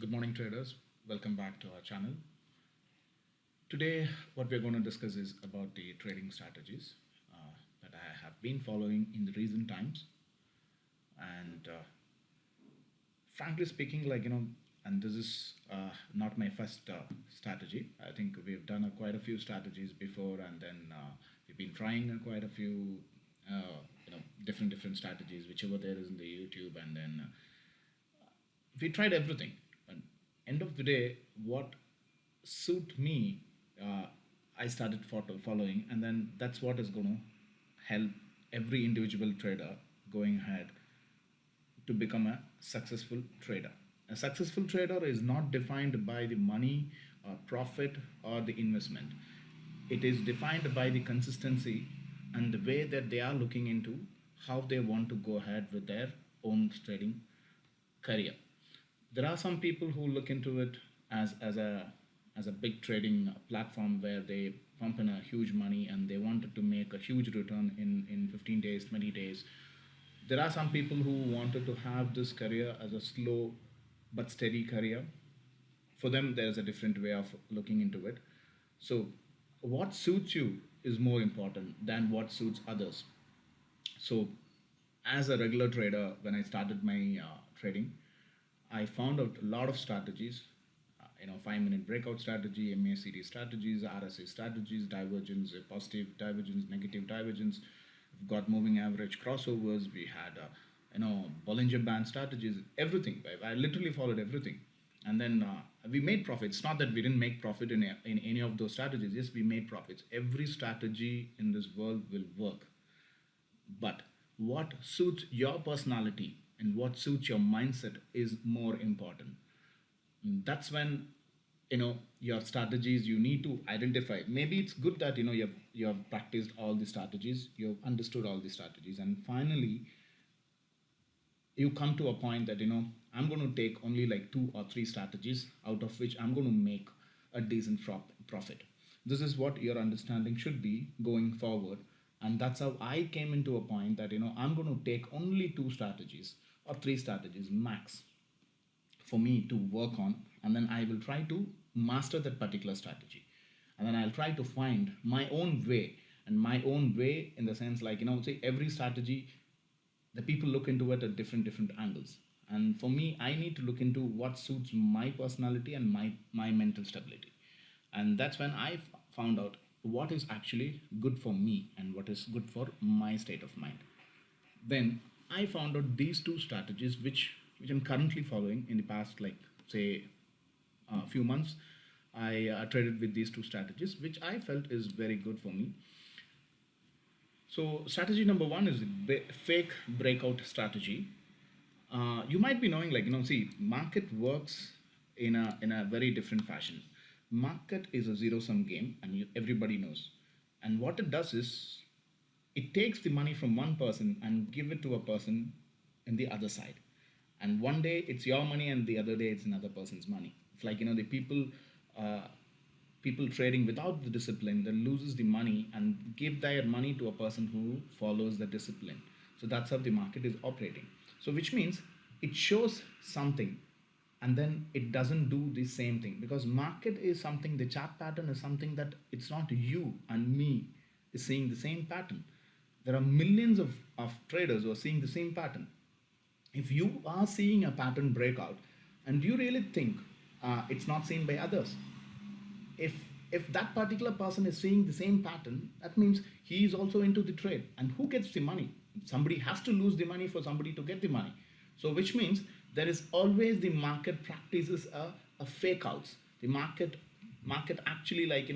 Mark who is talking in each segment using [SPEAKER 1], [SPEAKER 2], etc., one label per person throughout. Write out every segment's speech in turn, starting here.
[SPEAKER 1] Good morning, traders. Welcome back to our channel. Today, what we're going to discuss is about the trading strategies that I have been following in the recent times. And frankly speaking, and this is not my first strategy. I think we've done quite a few strategies before, and then we've been trying quite a few, different strategies, whichever there is in the YouTube, and then we tried everything. And end of the day, what suit me, uh, I started following, and then that's what is going to help every individual trader going ahead to become a successful trader. A successful trader is not defined by the money, profit, or the investment. It is defined by the consistency and the way that they are looking into how they want to go ahead with their own trading career. There are some people who look into it as a big trading platform where they pump in a huge money and they wanted to make a huge return in 15 days, 20 days. There are some people who wanted to have this career as a slow but steady career. For them, there's a different way of looking into it. So, what suits you is more important than what suits others. So, as a regular trader, when I started my trading, I found out a lot of strategies. 5 minute breakout strategy, MACD strategies, RSA strategies, divergence, positive divergence, negative divergence. We've got moving average crossovers. We had, Bollinger Band strategies, everything. I literally followed everything. And then we made profits. It's not that we didn't make profit in any of those strategies. Yes, we made profits. Every strategy in this world will work. But what suits your personality and what suits your mindset is more important. That's when your strategies you need to identify. Maybe it's good that you have practiced all the strategies, you've understood all the strategies, and finally you come to a point that I'm going to take only like two or three strategies out of which I'm going to make a decent profit. This is what your understanding should be going forward, and that's how I came into a point that I'm going to take only two strategies or three strategies max for me to work on, and then I will try to master that particular strategy, and then I'll try to find my own way. And my own way in the sense, like, say every strategy, the people look into it at different angles, and for me I need to look into what suits my personality and my mental stability. And that's when I found out what is actually good for me and what is good for my state of mind. Then I found out these two strategies which I'm currently following in the past, like, say, a few months. I traded with these two strategies, which I felt is very good for me. So strategy number one is fake breakout strategy. You might be knowing, like, see, market works in a very different fashion. Market is a zero sum game, and everybody knows. And what it does is it takes the money from one person and give it to a person in the other side. And one day it's your money, and the other day it's another person's money. It's like, the uh, people trading without the discipline that loses the money and give their money to a person who follows the discipline. So that's how the market is operating. So which means it shows something and then it doesn't do the same thing, because market is something, the chart pattern is something that it's not you and me is seeing the same pattern. There are millions of traders who are seeing the same pattern. If you are seeing a pattern breakout and you really think it's not seen by others, if if that particular person is seeing the same pattern, that means he is also into the trade. And who gets the money? Somebody has to lose the money for somebody to get the money. So which means there is always, the market practices a fake outs. The market actually, like,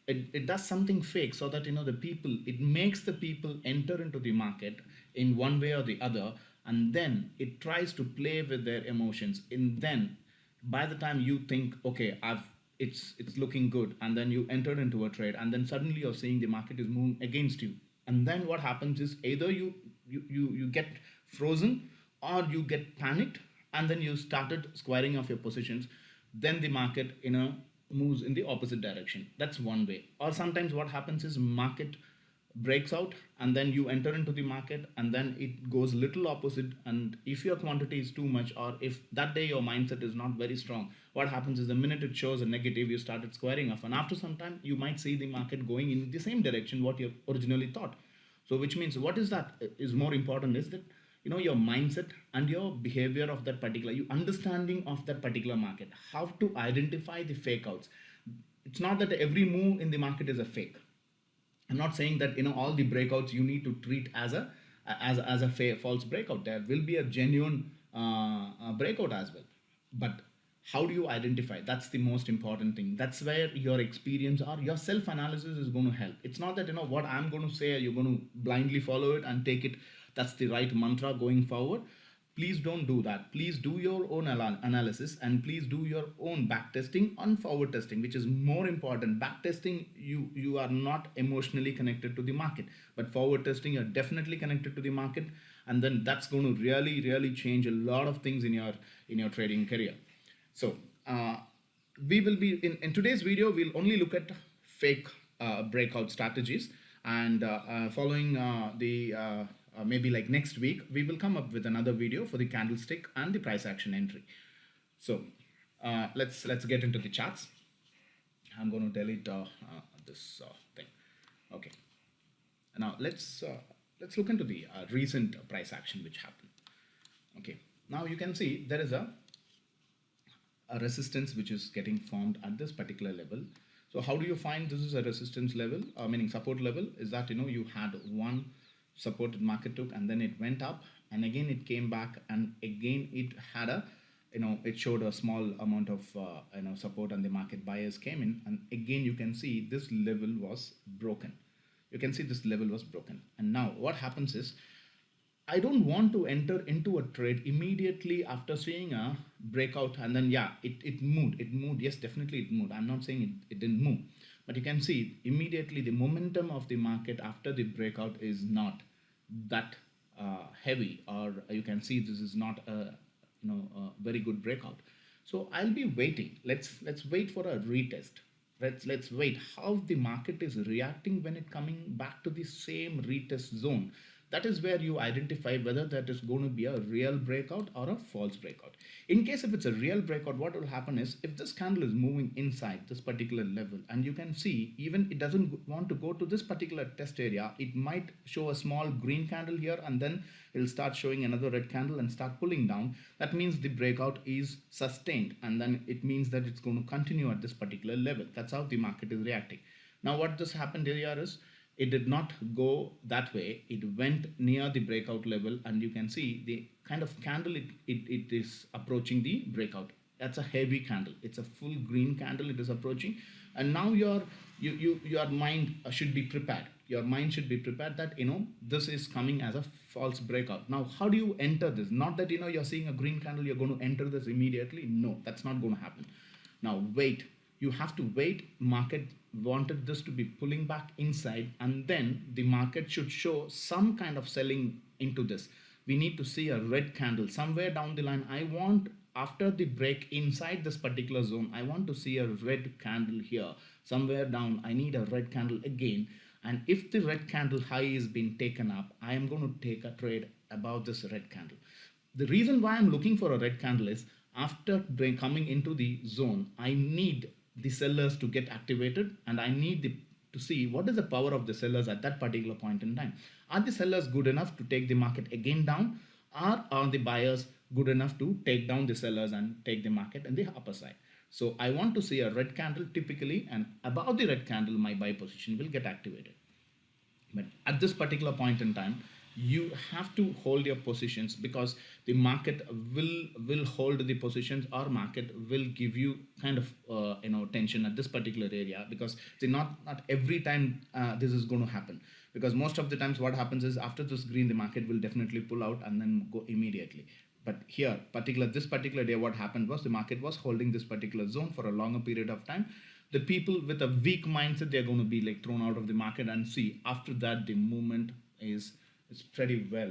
[SPEAKER 1] it does something fake so that the people, it makes the people enter into the market in one way or the other, and then it tries to play with their emotions. And then by the time you think, okay, it's looking good, and then you enter into a trade, and then suddenly you're seeing the market is moving against you. And then what happens is either you get frozen, or you get panicked, and then you started squaring off your positions. Then the market moves in the opposite direction. That's one way. Or sometimes what happens is market breaks out, and then you enter into the market, and then it goes little opposite. And if your quantity is too much, or if that day your mindset is not very strong, what happens is the minute it shows a negative, you started squaring off, and after some time you might see the market going in the same direction what you originally thought. So which means what is that is more important is that your mindset and your behavior of that particular, you understanding of that particular market, how to identify the fake outs. It's not that every move in the market is a fake. I'm not saying that all the breakouts you need to treat as a false breakout. There will be a genuine breakout as well, but how do you identify? That's the most important thing. That's where your experience or your self analysis is going to help. It's not that what I'm going to say you're going to blindly follow it and take it. That's the right mantra going forward. Please don't do that. Please do your own analysis, and please do your own back testing and forward testing, which is more important. Back testing, you are not emotionally connected to the market, but forward testing, you're definitely connected to the market, and then that's going to really change a lot of things in your trading career. So we will be in today's video, we'll only look at fake breakout strategies, and following the maybe like next week, we will come up with another video for the candlestick and the price action entry. So let's get into the charts. I'm going to delete this thing. Okay. Now let's look into the recent price action which happened. Okay. Now you can see there is a resistance which is getting formed at this particular level. So how do you find this is a resistance level, meaning support level? Is that you had one supported market took, and then it went up, and again it came back, and again it had a it showed a small amount of support, and the market buyers came in, and again you can see this level was broken. You can see this level was broken, and now what happens is, I don't want to enter into a trade immediately after seeing a breakout, and then it moved. Yes, definitely it moved. I'm not saying it didn't move, but you can see immediately the momentum of the market after the breakout is not that heavy, or you can see this is not a very good breakout. So I'll be waiting. Let's wait for a retest. Let's wait how the market is reacting when it coming back to the same retest zone. That is where you identify whether that is going to be a real breakout or a false breakout. In case if it's a real breakout, what will happen is, if this candle is moving inside this particular level, and you can see even it doesn't want to go to this particular test area, it might show a small green candle here, and then it'll start showing another red candle and start pulling down. That means the breakout is sustained, and then it means that it's going to continue at this particular level. That's how the market is reacting. Now what just happened here is, it did not go that way. It went near the breakout level, and you can see the kind of candle it is approaching the breakout. That's a heavy candle. It's a full green candle it is approaching, and now your mind should be prepared. Your mind should be prepared that this is coming as a false breakout. Now how do you enter this? Not that you're seeing a green candle, you're going to enter this immediately. No, that's not going to happen. Now wait. You have to wait. Market wanted this to be pulling back inside, and then the market should show some kind of selling into this. We need to see a red candle somewhere down the line. I want, after the break inside this particular zone, I want to see a red candle here somewhere down. I need a red candle again, and if the red candle high is being taken up, I am going to take a trade above this red candle. The reason why I'm looking for a red candle is, after coming into the zone, I need the sellers to get activated, and I need to see what is the power of the sellers at that particular point in time. Are the sellers good enough to take the market again down, or are the buyers good enough to take down the sellers and take the market in the upper side? So I want to see a red candle typically, and above the red candle my buy position will get activated. But at this particular point in time, you have to hold your positions, because the market will hold the positions, or market will give you kind of tension at this particular area, because not every time this is going to happen, because most of the times what happens is, after this green the market will definitely pull out and then go immediately. But here this particular day, what happened was, the market was holding this particular zone for a longer period of time. The people with a weak mindset, they're going to be like thrown out of the market, and see after that the movement is pretty well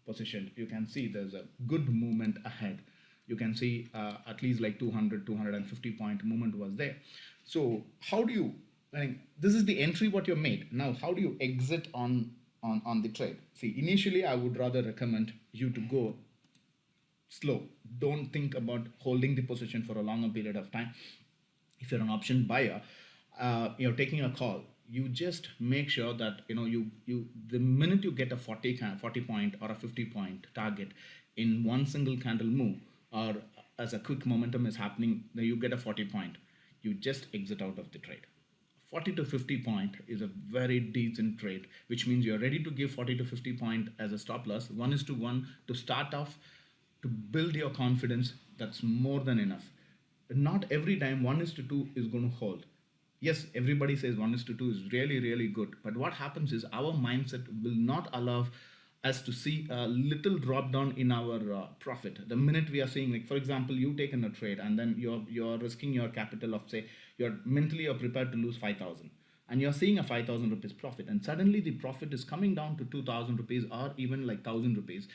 [SPEAKER 1] positioned. You can see there's a good movement ahead. You can see at least like 250 point movement was there. So how do you Meaning, this is the entry what you made. Now, how do you exit on the trade? See, initially, I would rather recommend you to go slow. Don't think about holding the position for a longer period of time. If you're an option buyer, you're taking a call. You just make sure that you the minute you get a 40 point or a 50 point target in one single candle move, or as a quick momentum is happening, then you get a 40 point. You just exit out of the trade. 40 to 50 point is a very decent trade, which means you're ready to give 40 to 50 point as a stop loss. 1:1 to start off, to build your confidence. That's more than enough. Not every time 1:2 is going to hold. Yes, everybody says 1:2 is really, really good. But what happens is our mindset will not allow us to see a little drop down in our profit. The minute we are seeing, like for example, you taken a trade and then you're risking your capital of, say, you're prepared to lose 5,000, and you're seeing a 5,000 rupees profit, and suddenly the profit is coming down to 2,000 rupees or even like 1,000 rupees.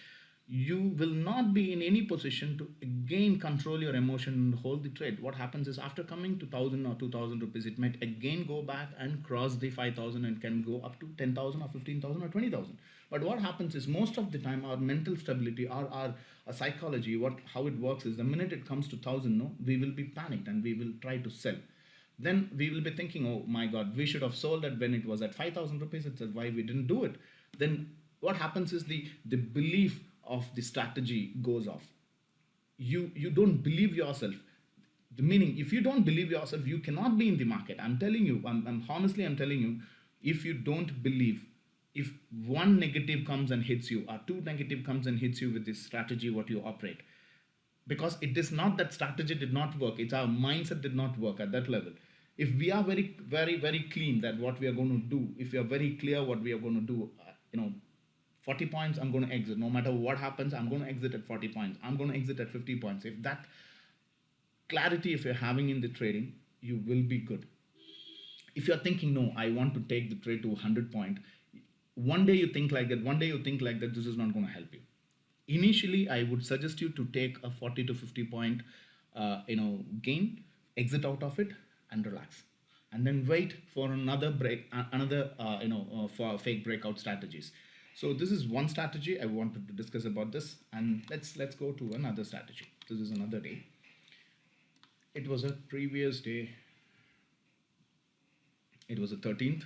[SPEAKER 1] You will not be in any position to again control your emotion and hold the trade. What happens is, after coming to 1,000 or 2,000 rupees, it might again go back and cross the 5,000 and can go up to 10,000 or 15,000 or 20,000. But what happens is, most of the time our mental stability, our psychology, how it works is, the minute it comes to 1,000, no, we will be panicked and we will try to sell. Then we will be thinking, oh my god, we should have sold it when it was at 5,000 rupees. It's why we didn't do it. Then what happens is, the belief of the strategy goes off. You don't believe yourself. The meaning, if you don't believe yourself, you cannot be in the market. I'm telling you, I'm honestly, I'm telling you, if you don't believe, if one negative comes and hits you, or two negative comes and hits you with this strategy what you operate, because it is not that strategy did not work, it's our mindset did not work at that level. If we are very, very, very clean that what we are going to do, if we are very clear what we are going to do, 40 points, I'm going to exit. No matter what happens, I'm going to exit at 40 points. I'm going to exit at 50 points. If that clarity, if you're having in the trading, you will be good. If you're thinking, no, I want to take the trade to 100 point, one day you think like that, one day you think like that, this is not going to help you. Initially, I would suggest you to take a 40 to 50 point, gain, exit out of it, and relax, and then wait for another for fake breakout strategies. So this is one strategy I wanted to discuss about this, and let's go to another strategy. This is another day. It was a previous day. It was the 13th.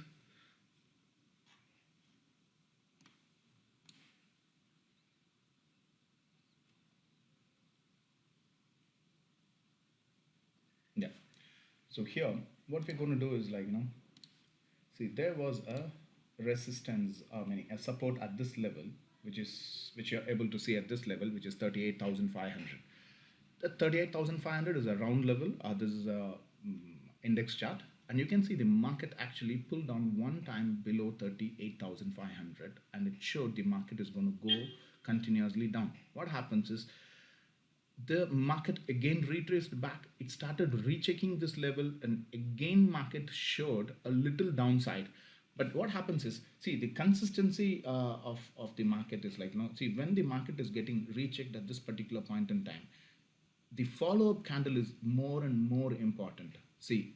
[SPEAKER 1] Yeah. So here, what we're going to do is, see, there was a resistance, a support at this level, which you're able to see at this level, which is 38,500. The 38,500 is a round level. This is a index chart, and you can see the market actually pulled down one time below 38,500, and it showed the market is going to go continuously down. What happens is, the market again retraced back. It started rechecking this level, and again market showed a little downside. But what happens is, see, the consistency of the market is see, when the market is getting rechecked at this particular point in time, the follow-up candle is more and more important. See,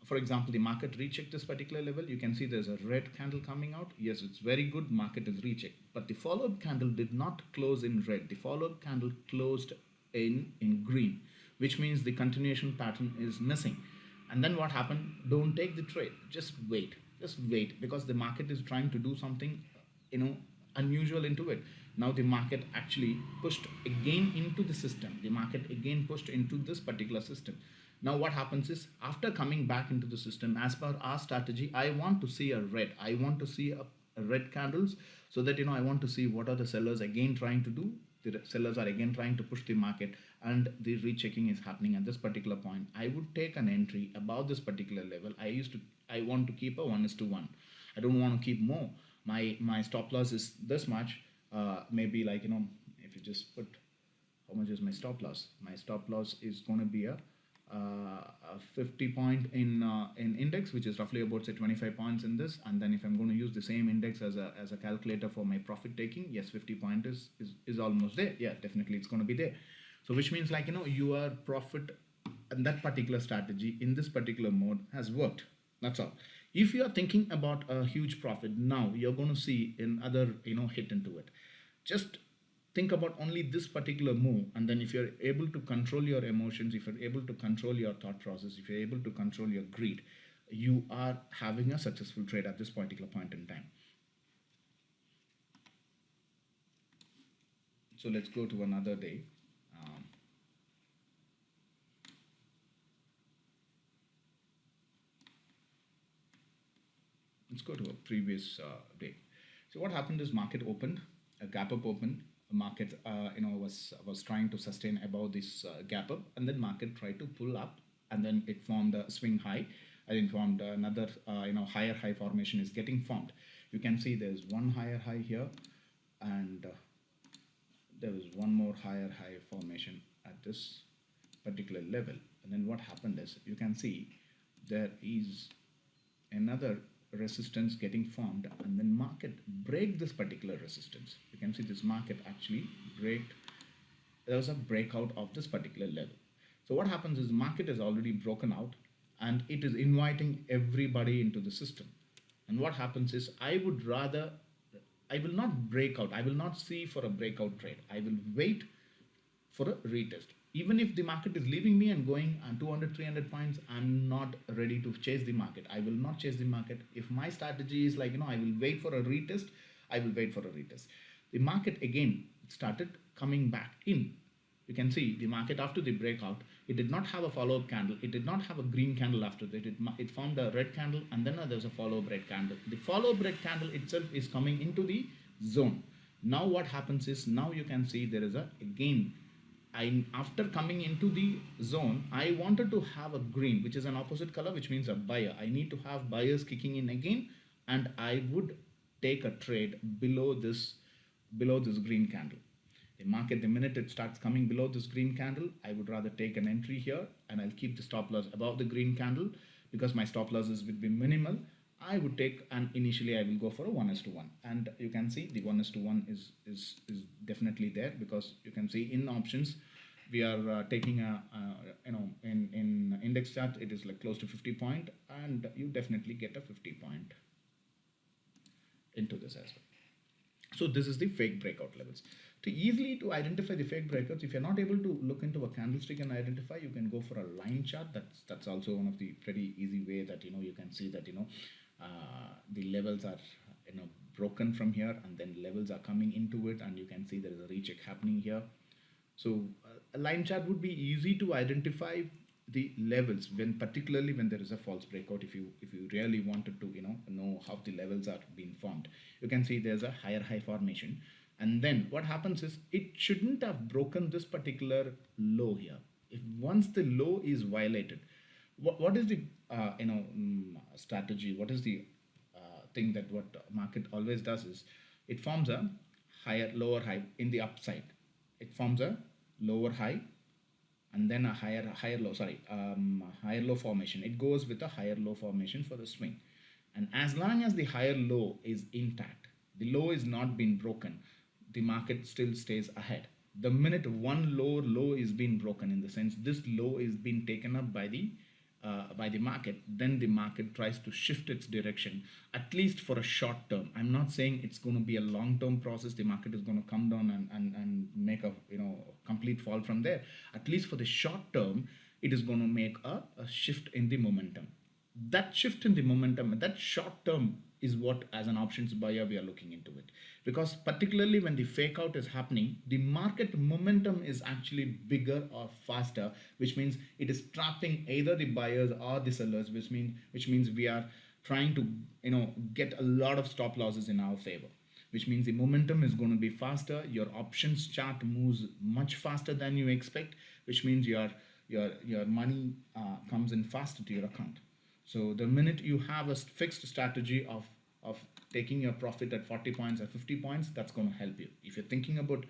[SPEAKER 1] for example, the market rechecked this particular level. You can see there's a red candle coming out. Yes, it's very good. Market is rechecked, but the follow-up candle did not close in red. The follow-up candle closed in green, which means the continuation pattern is missing. And then what happened? Don't take the trade. Just wait. Just wait, because the market is trying to do something, unusual into it. Now the market actually pushed again into the system. The market again pushed into this particular system. Now what happens is, after coming back into the system, as per our strategy, I want to see a red. I want to see a red candles, so that I want to see what are the sellers again trying to do. The sellers are again trying to push the market, and the rechecking is happening at this particular point. I would take an entry above this particular level. I want to keep a 1:1. I don't want to keep more. My stop loss is this much. Maybe if you just put, how much is my stop loss? My stop loss is going to be a 50 point in index, which is roughly about, say, 25 points in this. And then if I'm going to use the same index as a calculator for my profit taking, yes, 50 point is almost there. Yeah, definitely it's going to be there. So which means your profit and that particular strategy in this particular mode has worked. That's all. If you are thinking about a huge profit now, you're going to see another hit into it. Just think about only this particular move, and then if you're able to control your emotions, if you're able to control your thought process, if you're able to control your greed, you are having a successful trade at this particular point in time. So let's go to another day. Let's go to a previous day. So what happened is market opened, a gap up opened. Market was trying to sustain above this gap up, and then market tried to pull up, and then it formed a swing high, and it formed another higher high formation is getting formed. You can see there's one higher high here, and there was one more higher high formation at this particular level. And then what happened is, you can see there is another resistance getting formed, and then market break this particular resistance. You can see this market actually there was a breakout of this particular level. So what happens is market is already broken out, and it is inviting everybody into the system. And what happens is, I will not break out, I will not see for a breakout trade, I will wait for a retest. Even if the market is leaving me and going on 200, 300 points, I'm not ready to chase the market. I will not chase the market. If my strategy is like, I will wait for a retest, I will wait for a retest. The market again started coming back in. You can see the market after the breakout, it did not have a follow-up candle. It did not have a green candle after that. It formed a red candle, and then there's a follow-up red candle. The follow-up red candle itself is coming into the zone. Now what happens is, now you can see there is after coming into the zone, I wanted to have a green, which is an opposite color, which means a buyer. I need to have buyers kicking in again, and I would take a trade below this green candle. The market, the minute it starts coming below this green candle, I would rather take an entry here, and I'll keep the stop loss above the green candle, because my stop losses would be minimal. I would take, and initially I will go for a 1:1, and you can see the 1:1 is definitely there, because you can see in options we are taking in index chart, it is like close to 50 point, and you definitely get a 50 point into this as well. So this is the fake breakout levels. To identify the fake breakouts, if you're not able to look into a candlestick and identify, you can go for a line chart. That's also one of the pretty easy way that you can see that the levels are broken from here, and then levels are coming into it, and you can see there is a recheck happening here. So a line chart would be easy to identify the levels, particularly when there is a false breakout. If you really wanted to know how the levels are being formed, you can see there's a higher high formation, and then what happens is, it shouldn't have broken this particular low here. If once the low is violated, what is the strategy, what is the thing that what market always does is, it forms a lower high in the upside. It forms a lower high, and then a higher low formation. It goes with a higher low formation for the swing, and as long as the higher low is intact, the low is not been broken, the market still stays ahead. The minute one low is being broken, in the sense this low is being taken up by the market, then the market tries to shift its direction, at least for a short term. I'm not saying it's going to be a long-term process. The market is going to come down and make a complete fall from there. At least for the short term, it is going to make a shift in the momentum. That shift in the momentum, that short term, is what, as an options buyer, we are looking into it. Because particularly when the fake out is happening, the market momentum is actually bigger or faster, which means it is trapping either the buyers or the sellers, which means we are trying to get a lot of stop losses in our favor, which means the momentum is going to be faster. Your options chart moves much faster than you expect, which means your money comes in faster to your account. So the minute you have a fixed strategy of taking your profit at 40 points or 50 points, that's going to help you. If you're thinking about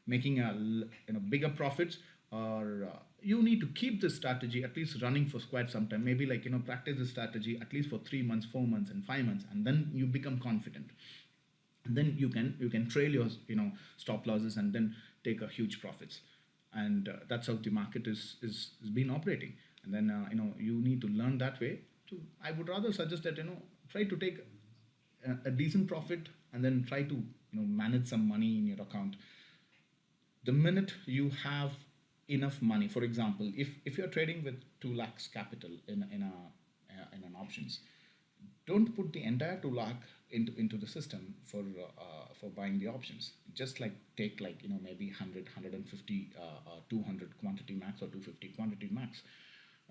[SPEAKER 1] making bigger profits, or you need to keep this strategy at least running for quite some time, maybe practice this strategy at least for 3 months, 4 months, and 5 months, and then you become confident. And then you can trail your stop losses and then take a huge profits. and that's how the market is been operating. And then you need to learn that way. To I would rather suggest that try to take a decent profit, and then try to manage some money in your account. The minute you have enough money, for example, if you're trading with 2 lakhs capital in an options, don't put the entire 2 lakh into the system for buying the options. Just like take like maybe 100 200 quantity max, or 250 quantity max.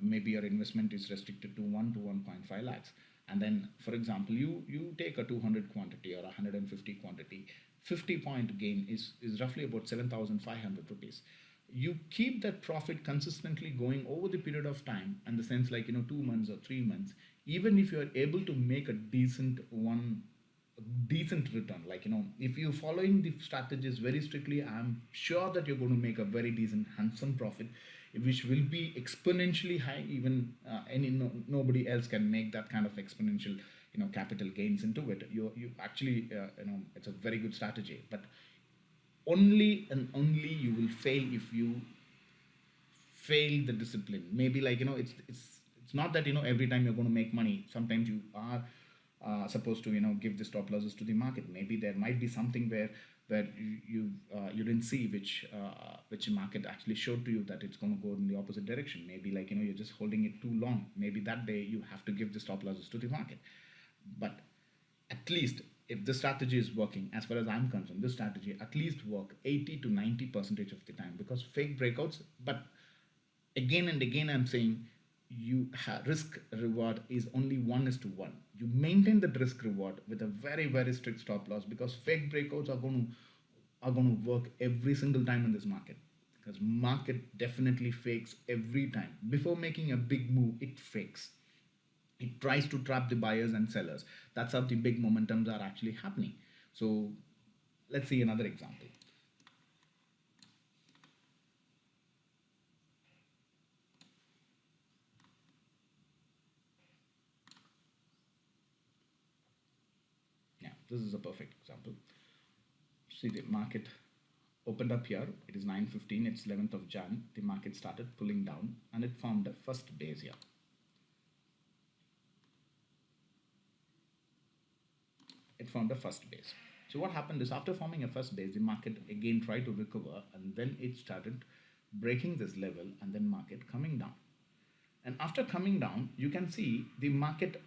[SPEAKER 1] Maybe your investment is restricted to 1 to 1.5 lakhs, and then for example you take a 200 quantity or 150 quantity. 50-point gain is roughly about 7,500 rupees. You keep that profit consistently going over the period of time, and the sense like 2 months or 3 months. Even if you are able to make a decent return, like if you're following the strategies very strictly, I'm sure that you're going to make a very decent handsome profit, which will be exponentially high. Even nobody else can make that kind of exponential capital gains into it. You actually it's a very good strategy, but only and only you will fail if you fail the discipline. Maybe like it's not that every time you're going to make money. Sometimes you are supposed to give the stop losses to the market. Maybe there might be something where you didn't see, which market actually showed to you that it's going to go in the opposite direction. Maybe like you're just holding it too long. Maybe that day you have to give the stop losses to the market. But at least if the strategy is working, as far as I'm concerned, this strategy at least work 80 to 90% of the time, because fake breakouts. But again and again I'm saying, risk reward is only 1:1. You maintain the risk reward with a very very strict stop loss, because fake breakouts are going to work every single time in this market, because market definitely fakes every time. Before making a big move, it fakes. It tries to trap the buyers and sellers. That's how the big momentums are actually happening. So let's see another example. Yeah, this is a perfect example. See, the market opened up here. It is 9:15. It's 11th of Jan. The market started pulling down, and it formed a first base here. It formed a first base. So what happened is, after forming a first base, the market again tried to recover, and then it started breaking this level, and then market coming down. And after coming down, you can see the market.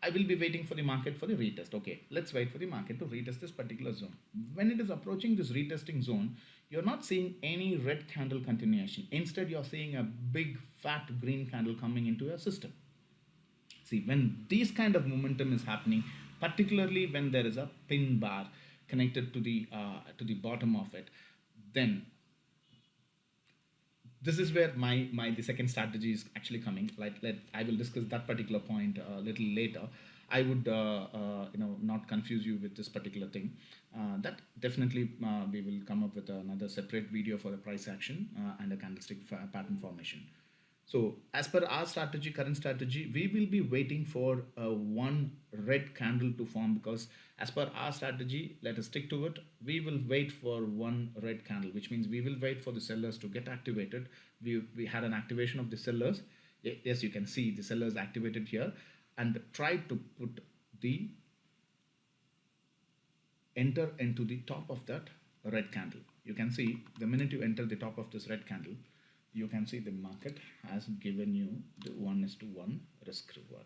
[SPEAKER 1] I will be waiting for the market for the retest. Okay, let's wait for the market to retest this particular zone. When it is approaching this retesting zone, you're not seeing any red candle continuation. Instead, you're seeing a big fat green candle coming into your system. See, when this kind of momentum is happening, particularly when there is a pin bar connected to the bottom of it, then this is where the second strategy is actually coming. I will discuss that particular point a little later. I would not confuse you with this particular thing. That definitely we will come up with another separate video for the price action and a candlestick pattern formation. So as per our strategy, current strategy, we will be waiting for one red candle to form, because as per our strategy, let us stick to it. We will wait for one red candle, which means we will wait for the sellers to get activated. We had an activation of the sellers. Yes, you can see the sellers activated here, and try to put the enter into the top of that red candle. You can see the minute you enter the top of this red candle, you can see the market has given you the 1:1 risk reward.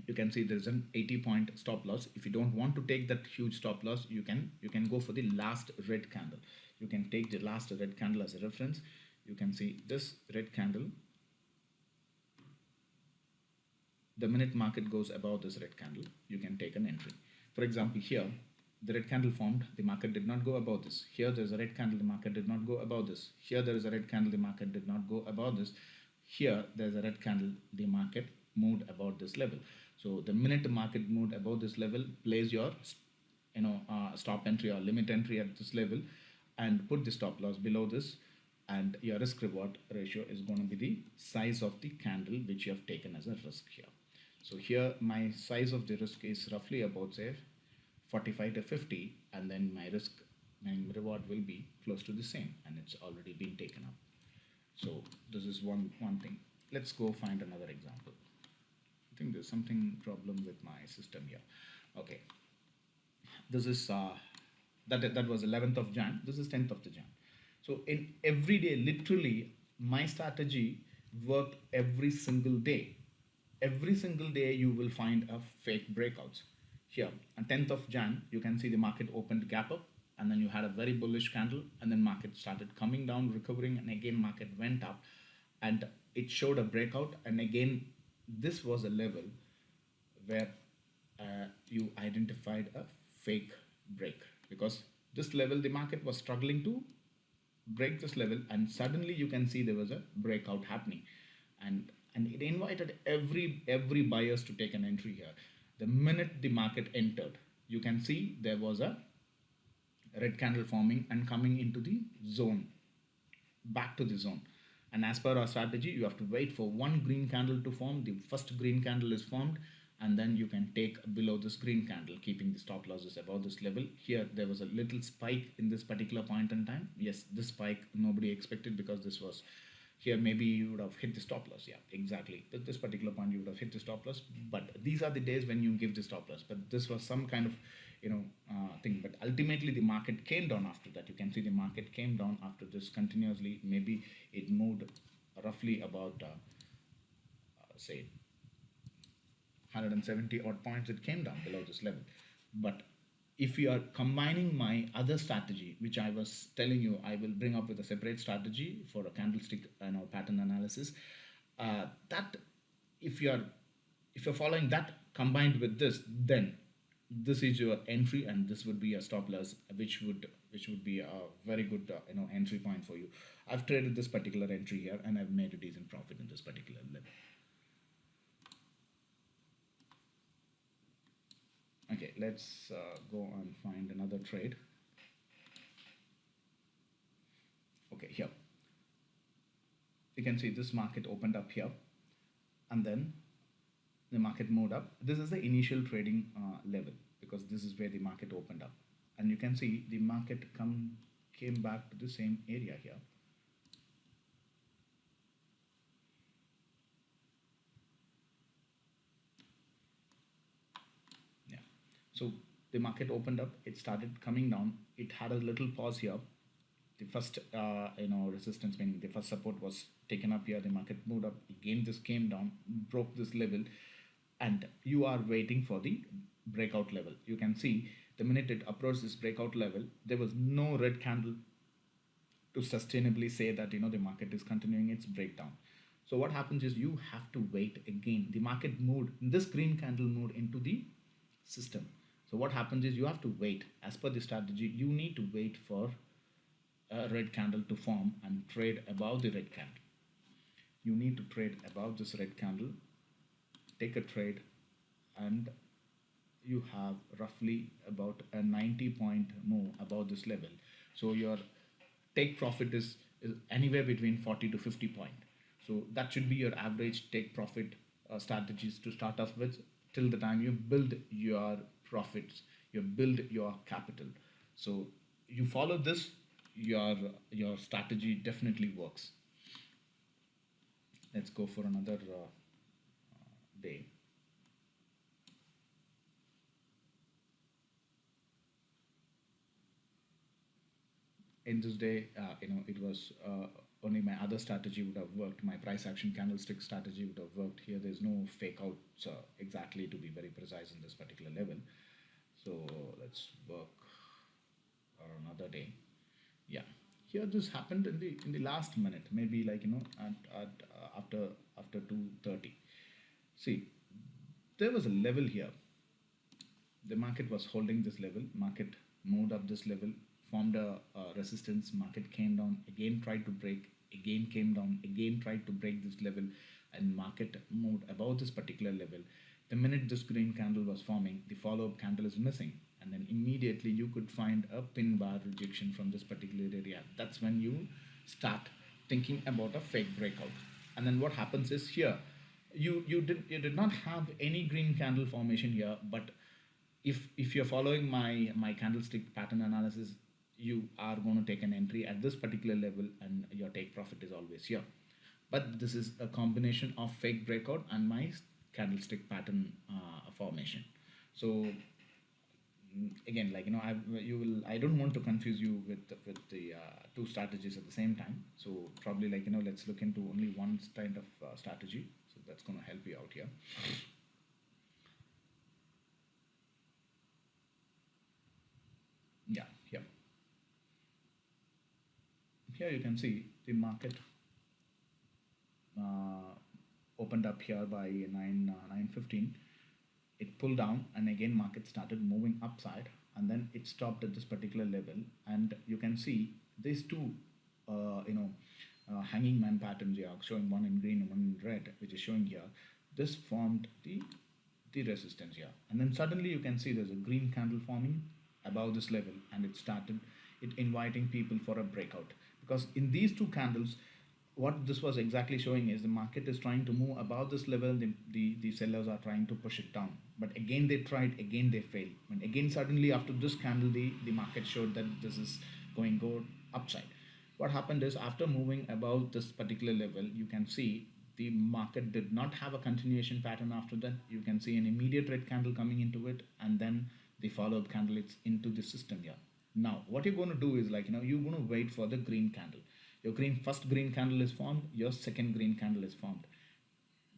[SPEAKER 1] You can see there's an 80-point stop loss. If you don't want to take that huge stop loss, you can go for the last red candle. You can take the last red candle as a reference. You can see this red candle. The minute market goes above this red candle, you can take an entry. For example, here the red candle formed, the market did not go above this. Here there's a red candle, the market did not go above this. Here there is a red candle, the market did not go above this. Here there's a red candle, the market moved above this level. So the minute the market moved above this level, place your stop entry or limit entry at this level, and put the stop loss below this, and your risk reward ratio is going to be the size of the candle which you have taken as a risk here. So here my size of the risk is roughly about say 45 to 50, and then my risk and reward will be close to the same, and it's already been taken up. So this is one thing. Let's go find another example. I think there's something problem with my system here. Okay, this is that was 11th of Jan. This is 10th of the Jan. So in every day, literally, my strategy worked every single day. Every single day, you will find a fake breakouts. Here, on 10th of Jan, you can see the market opened gap up, and then you had a very bullish candle, and then market started coming down, recovering, and again market went up, and it showed a breakout, and again this was a level where you identified a fake break, because this level the market was struggling to break this level, and suddenly you can see there was a breakout happening, and it invited every buyers to take an entry here. The minute the market entered, you can see there was a red candle forming and coming into the zone, back to the zone. And as per our strategy, you have to wait for one green candle to form. The first green candle is formed, and then you can take below this green candle, keeping the stop losses above this level. Here there was a little spike in this particular point in time. Yes, this spike nobody expected, because this was here, maybe you would have hit the stop loss. Yeah, exactly. At this particular point you would have hit the stop loss, but these are the days when you give the stop loss. But this was some kind of thing. But ultimately the market came down after that. You can see the market came down after this continuously. Maybe it moved roughly about say 170 odd points. It came down below this level. But if you are combining my other strategy, which I was telling you, I will bring up with a separate strategy for a candlestick pattern analysis. That if you're following that combined with this, then this is your entry, and this would be a stop loss, which would be a very good entry point for you. I've traded this particular entry here, and I've made a decent profit in this particular level. Okay, let's go and find another trade. Okay, here you can see this market opened up here, and then the market moved up. This is the initial trading level, because this is where the market opened up, and you can see the market came back to the same area here. Yeah, so the market opened up, it started coming down, it had a little pause here. The first resistance, meaning the first support, was taken up here. The market moved up again, this came down, broke this level, and you are waiting for the breakout level. You can see the minute it approached this breakout level, there was no red candle to sustainably say that the market is continuing its breakdown. So what happens is you have to wait again. The market moved, this green candle moved into the system. So what happens is you have to wait. As per the strategy, you need to wait for a red candle to form and trade above the red candle. You need to trade above this red candle, take a trade, and you have roughly about a 90-point move above this level. So your take profit is anywhere between 40 to 50 point. So that should be your average take profit strategies to start off with, till the time you build your profits, you build your capital. So you follow this, your strategy definitely works. Let's go for another day. In this day, it was only my other strategy would have worked. My price action candlestick strategy would have worked. Here there's no fake outs exactly, to be very precise, in this particular level. So let's work on another day. Yeah, here this happened in the last minute, maybe like after 2:30. See, there was a level here. The market was holding this level. Market moved up this level, formed a resistance. Market came down again, tried to break, again came down, again tried to break this level, and market moved above this particular level. The minute this green candle was forming, the follow-up candle is missing, and then immediately you could find a pin bar rejection from this particular area. That's when you start thinking about a fake breakout. And then what happens is, here you did not have any green candle formation here, but if you're following my candlestick pattern analysis, you are going to take an entry at this particular level and your take profit is always here. But this is a combination of fake breakout and my candlestick pattern formation. So again, like I don't want to confuse you with the two strategies at the same time. So probably, like, let's look into only one kind of strategy. So that's going to help you out here. Yeah, here you can see the market uh, opened up here by 9:15. It pulled down, and again market started moving upside, and then it stopped at this particular level. And you can see these two hanging man patterns here, showing one in green and one in red, which is showing here. This formed the resistance here, and then suddenly you can see there's a green candle forming above this level, and it inviting people for a breakout, because in these two candles what this was exactly showing is the market is trying to move above this level. The sellers are trying to push it down, but again they tried, again they failed, and again suddenly after this candle the market showed that this is going go upside. What happened is, after moving above this particular level, you can see the market did not have a continuation pattern. After that, you can see an immediate red candle coming into it, and then the follow-up candle it's into the system here. Now what you're going to do is, like, you're going to wait for the green candle. Your first green candle is formed, your second green candle is formed.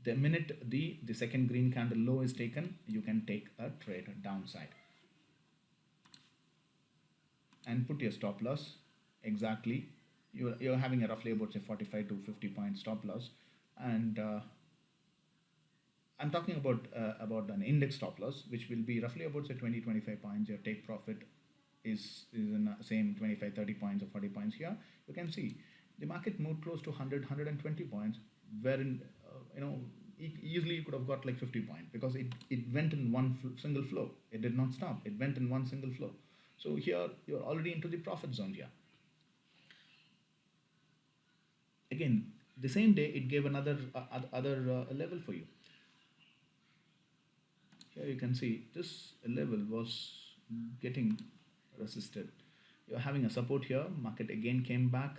[SPEAKER 1] The minute the second green candle low is taken, you can take a trade downside and put your stop loss exactly. You're having a roughly about say 45 to 50 point stop loss, and I'm talking about an index stop loss, which will be roughly about say 20-25 points. Your take profit is in the same 25 30 points or 40 points here. You can see the market moved close to 120 points, wherein easily you could have got like 50 points, because it went in one single flow. It did not stop, it went in one single flow. So here you're already into the profit zone here. Again, the same day it gave another other level for you. Here you can see this level was getting resisted. You're having a support here. Market again came back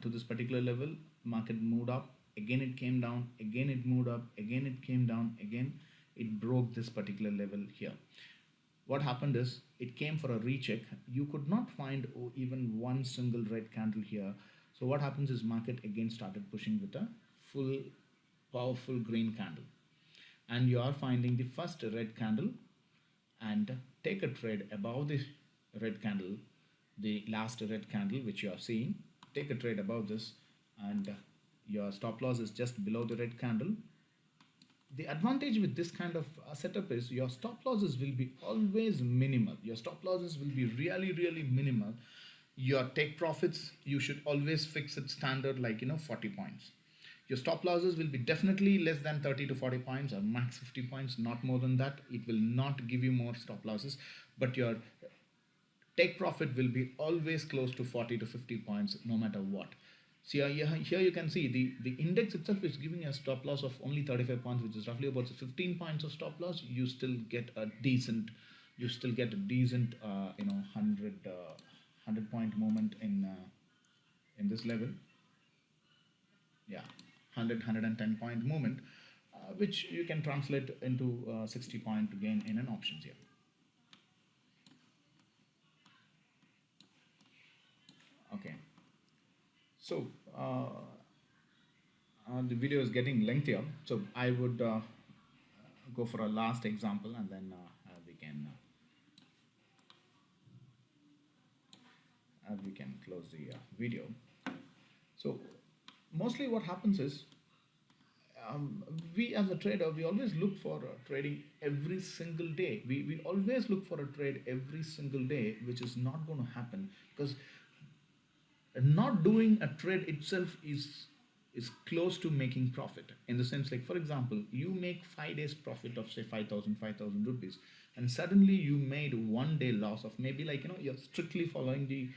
[SPEAKER 1] to this particular level. Market moved up. Again it came down. Again it moved up. Again it came down. Again it broke this particular level here. What happened is, it came for a recheck. You could not find even one single red candle here. So what happens is, market again started pushing with a full powerful green candle, and you are finding the first red candle and take a trade above the red candle, the last red candle which you are seeing. Take a trade above this, and your stop loss is just below the red candle. The advantage with this kind of setup is, your stop losses will be always minimal. Your stop losses will be really minimal. Your take profits, you should always fix it standard, like 40 points. Your stop losses will be definitely less than 30 to 40 points, or max 50 points, not more than that. It will not give you more stop losses, but your take profit will be always close to 40 to 50 points no matter what. See, here you can see the index itself is giving a stop loss of only 35 points, which is roughly about 15 points of stop loss. You still get a decent 100 point movement in this level. Yeah, 110 point movement, which you can translate into 60 point gain in an options here. Okay, so the video is getting lengthier, so I would go for a last example, and then we can close the video. So mostly what happens is, we as a trader, we always look for trading every single day. We always look for a trade every single day, which is not going to happen, because not doing a trade itself is close to making profit. In the sense, like, for example, you make 5 days profit of say 5,000 rupees, and suddenly you made 1 day loss of maybe, like, you're strictly following the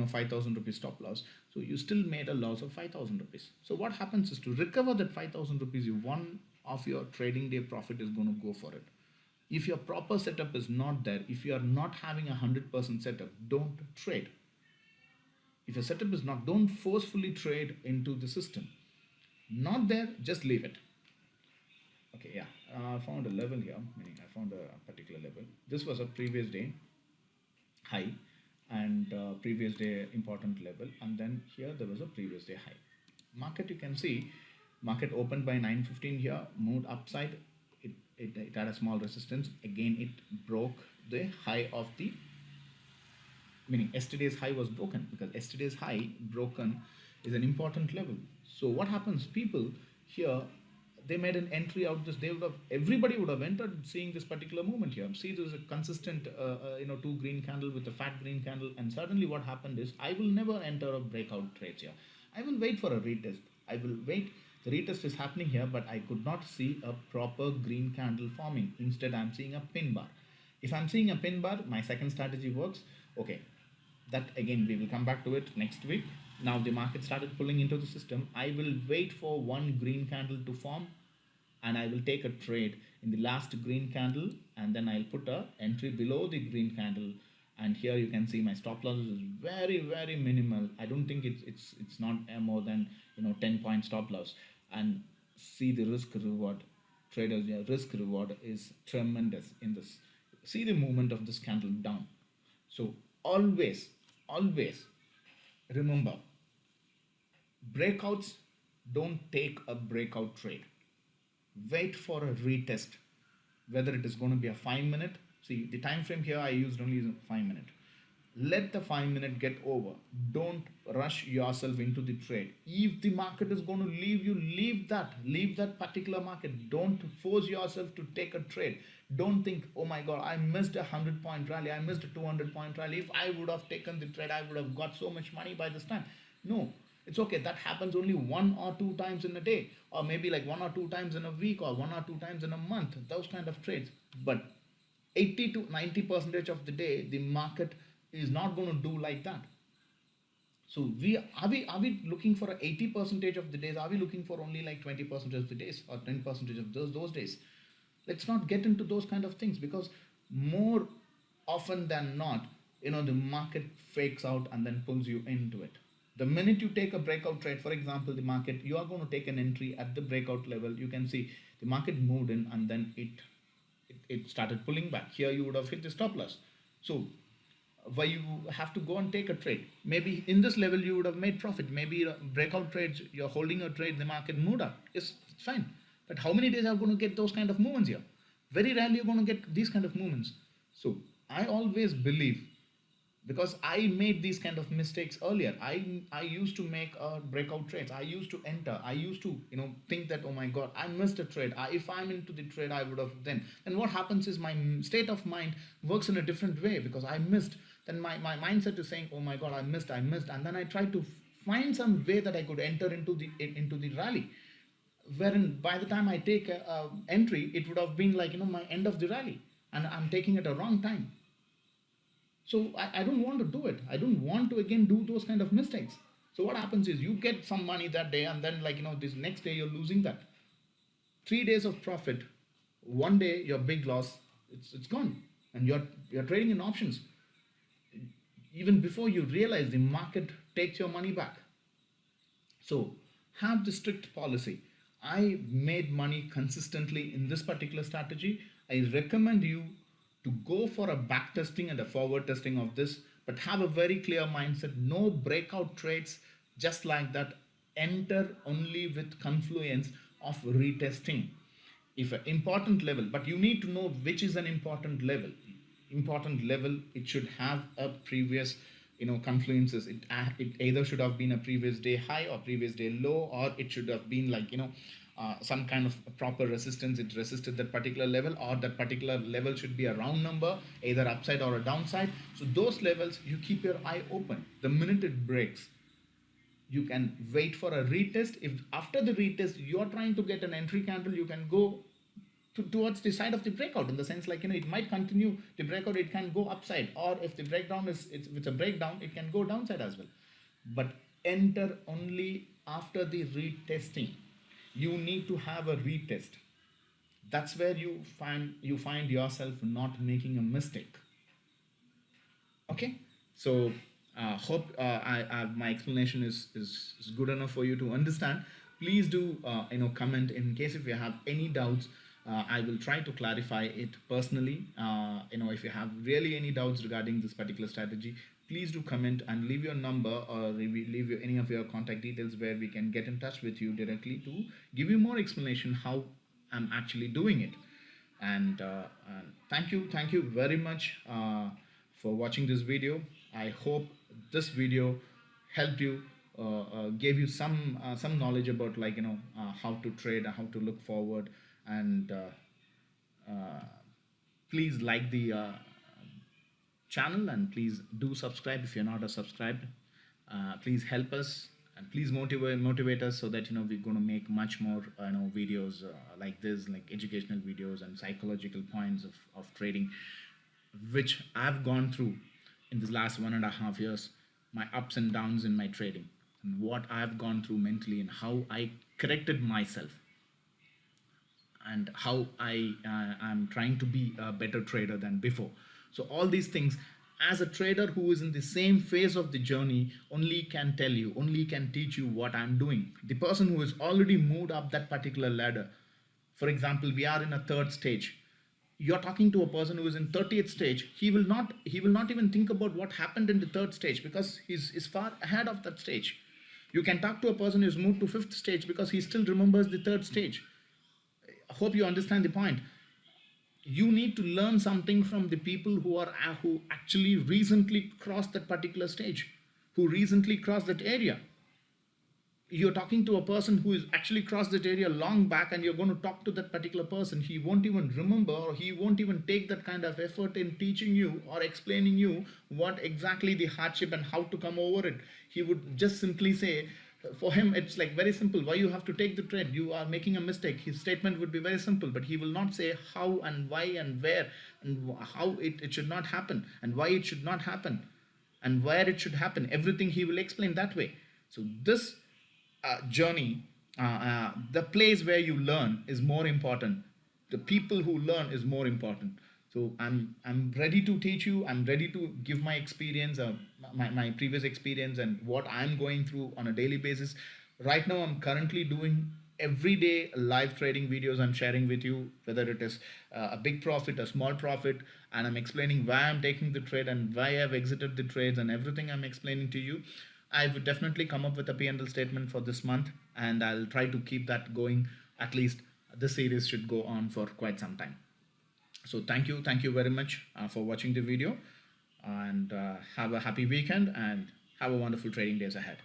[SPEAKER 1] 5,000 rupees stop loss, so you still made a loss of 5,000 rupees. So what happens is, to recover that 5,000 rupees you won of your trading day profit, is going to go for it. If your proper setup is not there, if you are not having 100% setup, don't trade. If your setup is not, don't forcefully trade into the system. Not there, just leave it. Okay, yeah, I found a level here, meaning I found a particular level. This was a previous day high and previous day important level, and then here there was a previous day high. Market, you can see, market opened by 9:15 here, moved upside. It had a small resistance. Again, it broke the high of the, meaning yesterday's high was broken, because yesterday's high broken is an important level. So what happens, people here, they made an entry out this, they would have, everybody would have entered seeing this particular movement here. See, there's a consistent two green candle with a fat green candle, and suddenly what happened is, I will never enter a breakout trades here. I will wait for a retest. I will wait. The retest is happening here, but I could not see a proper green candle forming. Instead, I'm seeing a pin bar. If I'm seeing a pin bar, my second strategy works. Okay, that again, we will come back to it next week. Now the market started pulling into the system. I will wait for one green candle to form, and I will take a trade in the last green candle, and then I'll put a entry below the green candle. And here you can see my stop loss is very minimal. I don't think it's not more than 10-point stop loss. And see the risk reward, traders, yeah, risk reward is tremendous in this. See the movement of this candle down. So always remember, breakouts, don't take a breakout trade. Wait for a retest, whether it is going to be a 5-minute. See, the time frame here I used only is 5-minute. Let the 5-minute get over. Don't rush yourself into the trade. If the market is going to leave you, leave that particular market. Don't force yourself to take a trade. Don't think, oh my god, I missed a 100-point rally, I missed a 200-point rally. If I would have taken the trade, I would have got so much money by this time. No, it's okay. That happens only 1 or 2 times in a day, or maybe like 1 or 2 times in a week, or 1 or 2 times in a month. Those kind of trades. But 80 to 90% of the day, the market is not going to do like that. So are we looking for 80% of the days? Are we looking for only like 20% of the days, or 10% of those days? Let's not get into those kind of things, because more often than not, the market fakes out and then pulls you into it. The minute you take a breakout trade, for example, the market, you are going to take an entry at the breakout level. You can see the market moved in, and then it started pulling back. Here you would have hit the stop loss. So why you have to go and take a trade? Maybe in this level you would have made profit. Maybe breakout trades, you're holding a trade, the market moved up. It's fine. But how many days are going to get those kind of movements here? Very rarely you're going to get these kind of movements. So I always believe, because I made these kind of mistakes earlier. I used to make breakout trades. I used to enter. I used to think that, oh my god, I missed a trade. If I'm into the trade, I would have then. And what happens is, my state of mind works in a different way, because I missed. Then my mindset is saying, oh my god, I missed, and then I try to find some way that I could enter into the rally, wherein by the time I take a entry, it would have been like my end of the rally, and I'm taking it a wrong time. So I don't want to do it. I don't want to again do those kind of mistakes. So what happens is, you get some money that day, and then this next day you're losing that. 3 days of profit, 1 day your big loss, it's gone, and you're trading in options. Even before you realize, the market takes your money back. So have the strict policy. I made money consistently in this particular strategy. I recommend you to go for a back testing and a forward testing of this, but have a very clear mindset. No breakout trades just like that. Enter only with confluence of retesting. If an important level, but you need to know which is an important level. Important level, it should have a previous confluences. It either should have been a previous day high or previous day low, or it should have been like some kind of proper resistance. It resisted that particular level, or that particular level should be a round number, either upside or a downside. So those levels, you keep your eye open. The minute it breaks, you can wait for a retest. If after the retest you're trying to get an entry candle, you can go towards the side of the breakout, in the sense like it might continue the breakout, it can go upside, or if the breakdown it's a breakdown, it can go downside as well. But enter only after the retesting. You need to have a retest. That's where you find yourself not making a mistake. Okay, so hope my explanation is good enough for you to understand. Please do comment in case if you have any doubts. I will try to clarify it personally. If you have really any doubts regarding this particular strategy, please do comment and leave your number or leave any of your contact details where we can get in touch with you directly to give you more explanation how I'm actually doing it. And thank you very much for watching this video. I hope this video helped you, gave you some knowledge about how to trade, how to look forward, and please like the channel and please do subscribe if you're not a subscribed. Please help us and please motivate us so that we're going to make much more videos like this, like educational videos and psychological points of trading, which I've gone through in this last 1.5 years, my ups and downs in my trading, and what I've gone through mentally and how I corrected myself and how I'm trying to be a better trader than before. So all these things, as a trader who is in the same phase of the journey, only can tell you, only can teach you what I'm doing. The person who has already moved up that particular ladder, for example, we are in a third stage. You're talking to a person who is in 30th stage. He will not even think about what happened in the third stage because he's far ahead of that stage. You can talk to a person who's moved to fifth stage because he still remembers the third stage. I hope you understand the point. You need to learn something from the people who actually recently crossed that particular stage, who recently crossed that area. You're talking to a person who is actually crossed that area long back, and you're going to talk to that particular person. He won't even remember, or he won't even take that kind of effort in teaching you or explaining you what exactly the hardship and how to come over it. He would just simply say, for him it's like very simple, why you have to take the trade, you are making a mistake. His statement would be very simple, but he will not say how and why and where and how it should not happen and why it should not happen and where it should happen. Everything he will explain that way. So this journey, the place where you learn is more important. The people who learn is more important. So I'm ready to teach you. I'm ready to give my experience, my previous experience and what I'm going through on a daily basis. Right now, I'm currently doing everyday live trading videos. I'm sharing with you whether it is a big profit, a small profit, and I'm explaining why I'm taking the trade and why I've exited the trades and everything I'm explaining to you. I would definitely come up with a P&L statement for this month, and I'll try to keep that going. At least this series should go on for quite some time. So thank you very much for watching the video, and have a happy weekend and have a wonderful trading days ahead.